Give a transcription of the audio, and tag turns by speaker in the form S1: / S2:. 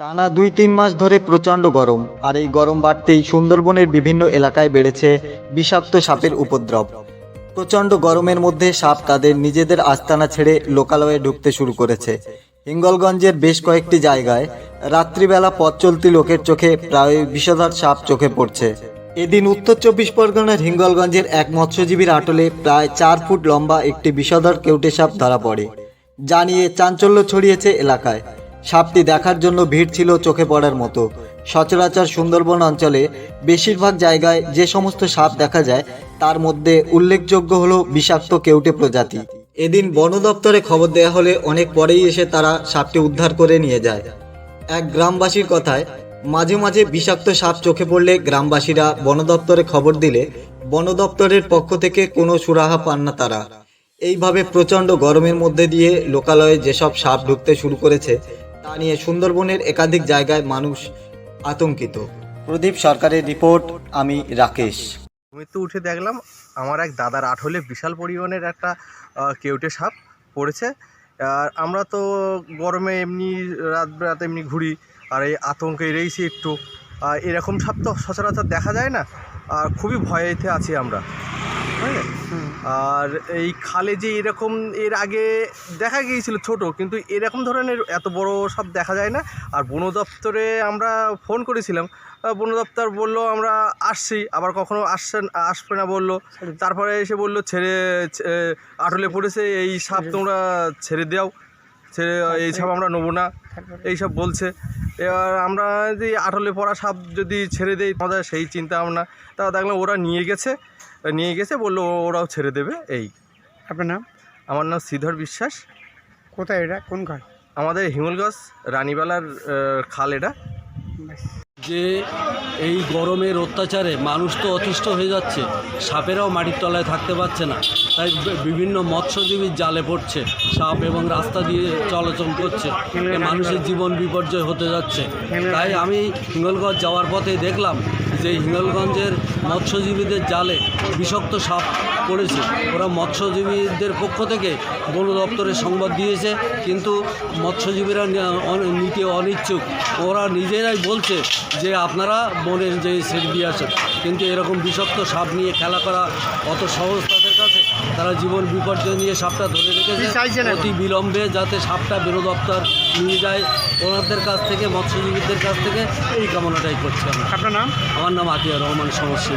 S1: টানা ২-৩ মাস ধরে প্রচণ্ড গরম, আর এই গরম বাড়তেই সুন্দরবনের বিভিন্ন এলাকায় বেড়েছে বিষাক্ত সাপের উপদ্রব। প্রচণ্ড গরমের মধ্যে সাপ তাদের নিজেদের আস্তানা ছেড়ে লোকালয়ে ঢুকতে শুরু করেছে। হিঙ্গলগঞ্জের বেশ কয়েকটি জায়গায় রাত্রিবেলা পথ চলতি লোকের চোখে প্রায় বিষধর সাপ চোখে পড়ছে। এদিন উত্তর ২৪ পরগনার হিঙ্গলগঞ্জের এক মৎস্যজীবীর আটলে প্রায় ৪ ফুট লম্বা একটি বিষধর কেউটে সাপ ধরা পড়ে, যা নিয়ে চাঞ্চল্য ছড়িয়েছে এলাকায়। সাপটি দেখার জন্য ভিড় ছিল চোখে পড়ার মতো। সচরাচর সুন্দরবন অঞ্চলে বেশিরভাগ জায়গায় যে সমস্ত সাপ দেখা যায় তার মধ্যে উল্লেখযোগ্য হলো বিষাক্ত কেউটে প্রজাতি। এদিন বন দপ্তরে খবর দেওয়া হলে অনেক পরেই এসে তারা সাপটি উদ্ধার করে নিয়ে যায়। এক গ্রামবাসীর কথায়, মাঝে মাঝে বিষাক্ত সাপ চোখে পড়লে গ্রামবাসীরা বন দপ্তরে খবর দিলে বন দপ্তরের পক্ষ থেকে কোনো সুরাহা পান না তারা। এইভাবে প্রচণ্ড গরমের মধ্যে দিয়ে লোকালয়ে যেসব সাপ ঢুকতে শুরু করেছে তা নিয়ে সুন্দরবনের একাধিক জায়গায় মানুষ আতঙ্কিত। প্রদীপ সরকারের রিপোর্ট, আমি রাকেশ।
S2: ঘুমিতে উঠে দেখলাম আমার এক দাদার আঠলে বিশাল পরিমাণের একটা কেউটে সাপ পড়েছে। আর আমরা তো গরমে এমনি রাত এমনি ঘুরি, আর এই আতঙ্কে রয়েছি একটু। এরকম সাপ তো সচরাচর দেখা যায় না, আর খুবই ভয়েতে আছি আমরা। হ্যাঁ, আর এই খালে যে এরকম এর আগে দেখা গিয়েছিল ছোট, কিন্তু এরকম ধরনের এত বড় সাপ দেখা যায় না। আর বন দপ্তরে আমরা ফোন করেছিলাম, বন দপ্তর বললো আমরা আসছি, আবার কখনো আসবে না বললো। তারপরে এসে বললো আটলে পড়েছে, এই সাপ তোমরা ছেড়ে দাও, এই সাপ আমরা নেবো না, এইসব বলছে। এবার আমরা যে আটলে পড়া সাপ যদি ছেড়ে দেই আমাদের সেই চিন্তা ভাবনা। তা দেখলাম ওরা নিয়ে গেছে বললো ওরাও ছেড়ে দেবে। এই
S3: আপনার নাম?
S2: আমার নাম শ্রীধর বিশ্বাস।
S3: কোথায় এটা, কোন খাল?
S2: আমাদের হিঙ্গলগঞ্জ রানীবালার খাল এটা।
S4: যে এই গরমের অত্যাচারে মানুষ তো অতিষ্ঠ হয়ে যাচ্ছে, সাপেরাও মাটির তলায় থাকতে পারছে না, তাই বিভিন্ন মৎস্যজীবীর জালে পড়ছে সাপ এবং রাস্তা দিয়ে চলাচল করছে, মানুষের জীবন বিপর্যয় হতে যাচ্ছে। তাই আমি হিঙ্গলগঞ্জ যাওয়ার পথে দেখলাম যে হিঙ্গলগঞ্জের মৎস্যজীবীদের জালে বিষাক্ত সাপ পড়েছে। ওরা মৎস্যজীবীদের পক্ষ থেকে বন দপ্তরে সংবাদ দিয়েছে, কিন্তু মৎস্যজীবীরা নিতে অনিচ্ছুক। ওরা নিজেরাই বলছে যে আপনারা বনে যে ছেড়ে দিয়ে আসেন, কিন্তু এরকম বিষাক্ত সাপ নিয়ে খেলা করা অত সহজ তাদের কাছে। তারা জীবন বিপর্যয় নিয়ে সাপটা ধরে রেখেছে। অতি বিলম্বে যাতে সাপটা বন দপ্তর নিয়ে যায় ওনাদের কাছ থেকে, মৎস্যজীবীদের কাছ থেকে, এই কামনাটাই করছি আমরা।
S3: আপনার নাম?
S4: আমার নাম আতিয়ার রহমান, সমস্যা।